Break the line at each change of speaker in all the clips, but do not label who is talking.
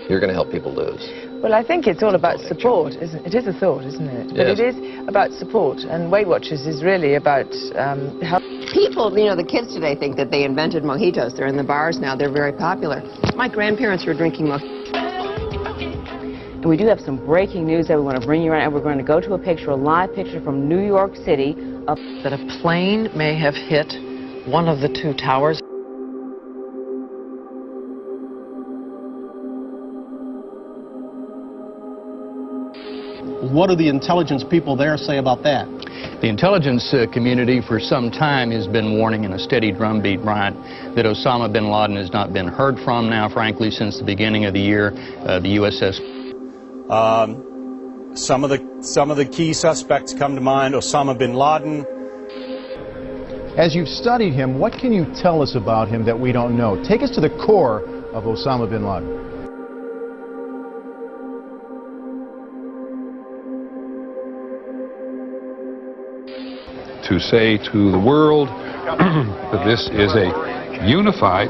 you're going to help people lose?
Well, I think it's all about support, isn't it? It is a thought, isn't it? But
Yes.
it is about support, and Weight Watchers is really about help.
People, you know, the kids today think that they invented mojitos. They're in the bars now. They're very popular. My grandparents were drinking mojitos.
And we do have some breaking news that we want to bring you around, and we're going to go to a live picture from New York City.
That a plane may have hit one of the two towers.
What do the intelligence people there say about that?
The intelligence community for some time has been warning in a steady drumbeat, Brian, that Osama bin Laden has not been heard from now, frankly, since the beginning of the year. The USS.
Some of the key suspects come to mind: Osama bin Laden.
As you've studied him, what can you tell us about him that we don't know? Take us to the core of Osama bin Laden.
To say to the world that this is a unified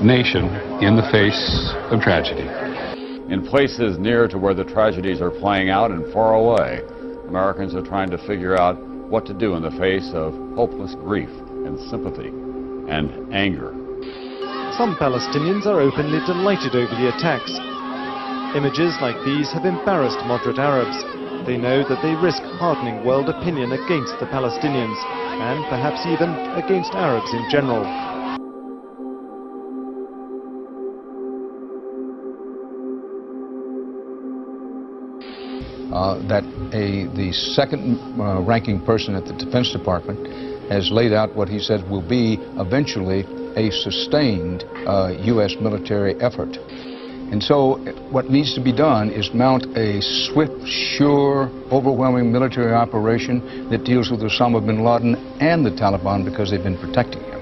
nation in the face of tragedy.
In places near to where the tragedies are playing out and far away, Americans are trying to figure out what to do in the face of hopeless grief and sympathy and anger.
Some Palestinians are openly delighted over the attacks. Images like these have embarrassed moderate Arabs. They know that they risk hardening world opinion against the Palestinians, and perhaps even against Arabs in general.
The second ranking person at the Defense Department has laid out what he says will be eventually a sustained U.S. military effort. And so what needs to be done is mount a swift, sure, overwhelming military operation that deals with Osama bin Laden and the Taliban, because they've been protecting him.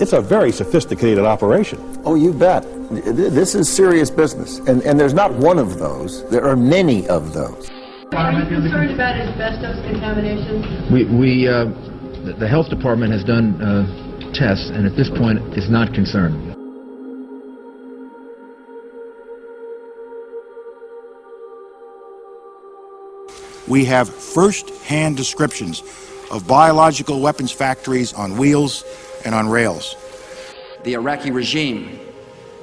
It's a very sophisticated operation.
Oh, you bet. This is serious business. And there's not one of those. There are many of those.
Are you concerned about asbestos contamination?
The health department has done tests, and at this point is not concerned.
We have first-hand descriptions of biological weapons factories on wheels and on rails.
The Iraqi regime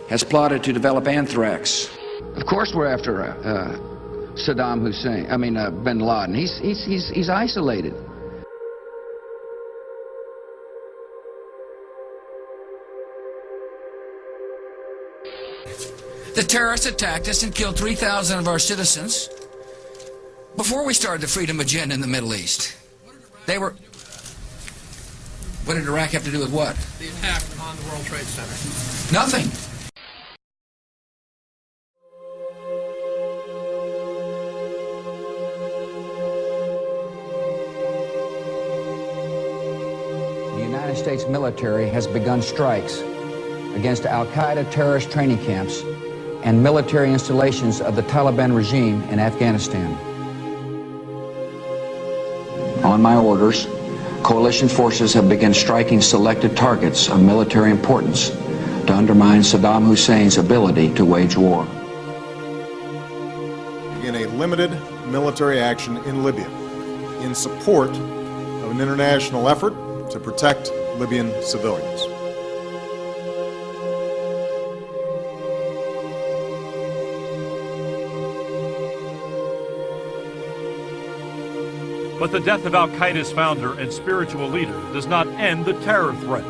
has plotted to develop anthrax. Of course we're after Saddam Hussein, bin Laden. He's isolated. The terrorists attacked us and killed 3,000 of our citizens before we started the freedom agenda in the Middle East. They were... What did Iraq have to do with what?
The attack on the World Trade Center.
Nothing. The United States military has begun strikes against Al-Qaeda terrorist training camps and military installations of the Taliban regime in Afghanistan. On my orders, coalition forces have begun striking selected targets of military importance to undermine Saddam Hussein's ability to wage war.
Begin a limited military action in Libya in support of an international effort to protect Libyan civilians.
But the death of Al-Qaeda's founder and spiritual leader does not end the terror threat.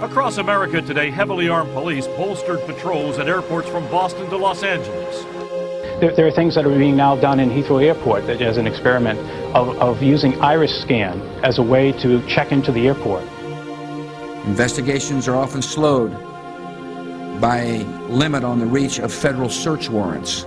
Across America today, heavily armed police bolstered patrols at airports from Boston to Los Angeles.
There are things that are being now done in Heathrow Airport as an experiment of using iris scan as a way to check into the airport.
Investigations are often slowed by a limit on the reach of federal search warrants.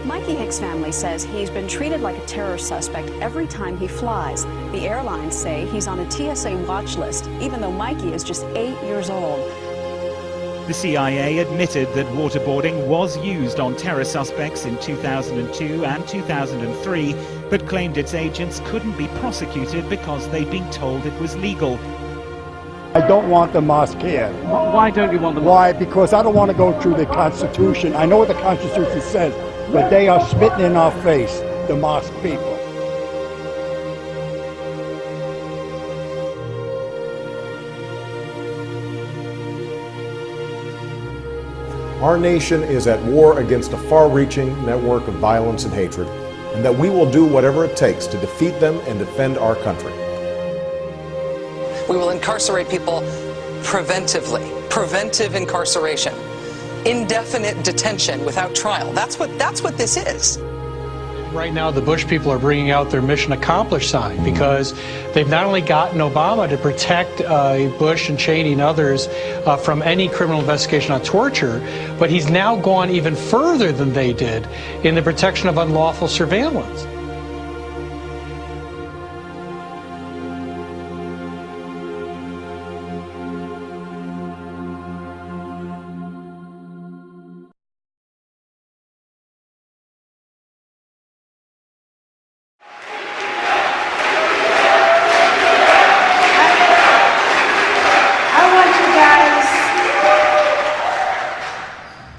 Mikey Hicks' family says he's been treated like a terror suspect every time he flies. The airlines say he's on a TSA watch list, even though Mikey is just 8 years old.
The CIA admitted that waterboarding was used on terror suspects in 2002 and 2003, but claimed its agents couldn't be prosecuted because they'd been told it was legal.
I don't want the mosque here.
Why don't you want the mosque?
Why? Because I don't want to go through the Constitution. I know what the Constitution says, but they are spitting in our face, the mosque people.
Our nation is at war against a far-reaching network of violence and hatred, and that we will do whatever it takes to defeat them and defend our country.
We will incarcerate people preventively, preventive incarceration, indefinite detention without trial. That's what this is.
Right now, the Bush people are bringing out their mission accomplished sign because they've not only gotten Obama to protect Bush and Cheney and others from any criminal investigation on torture, but he's now gone even further than they did in the protection of unlawful surveillance.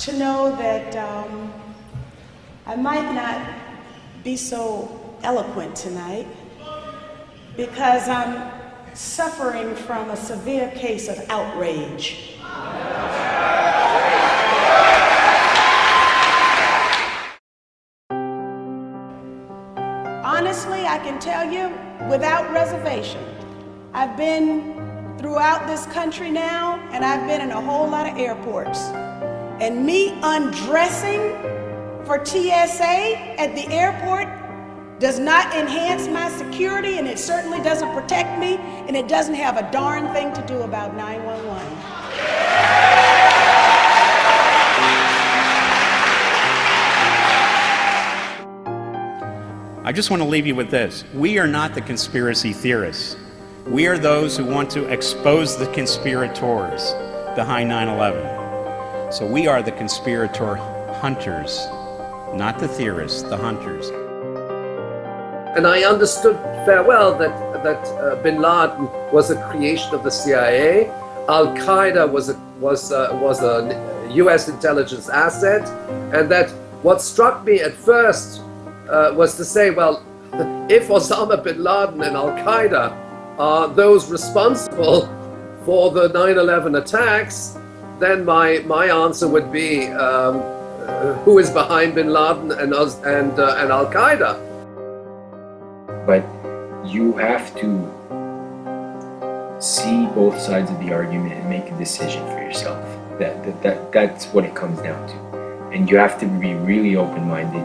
To know that I might not be so eloquent tonight because I'm suffering from a severe case of outrage. Honestly, I can tell you without reservation, I've been throughout this country now, and I've been in a whole lot of airports. And me undressing for TSA at the airport does not enhance my security, and it certainly doesn't protect me, and it doesn't have a darn thing to do about 911.
I just want to leave you with this. We are not the conspiracy theorists. We are those who want to expose the conspirators behind 9/11. So we are the conspirator hunters, not the theorists, the hunters.
And I understood very well that bin Laden was a creation of the CIA. Al-Qaeda was a US intelligence asset, and that what struck me at first was to say, well, if Osama bin Laden and Al-Qaeda are those responsible for the 9/11 attacks, then my answer would be, who is behind bin Laden and Al-Qaeda?
But you have to see both sides of the argument and make a decision for yourself. That's what it comes down to. And you have to be really open-minded,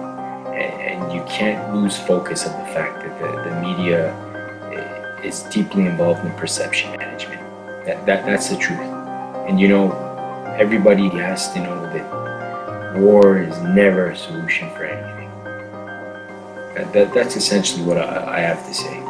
and you can't lose focus of the fact that the media is deeply involved in perception management. That's the truth. And you know, everybody has to know that war is never a solution for anything. That's essentially what I have to say.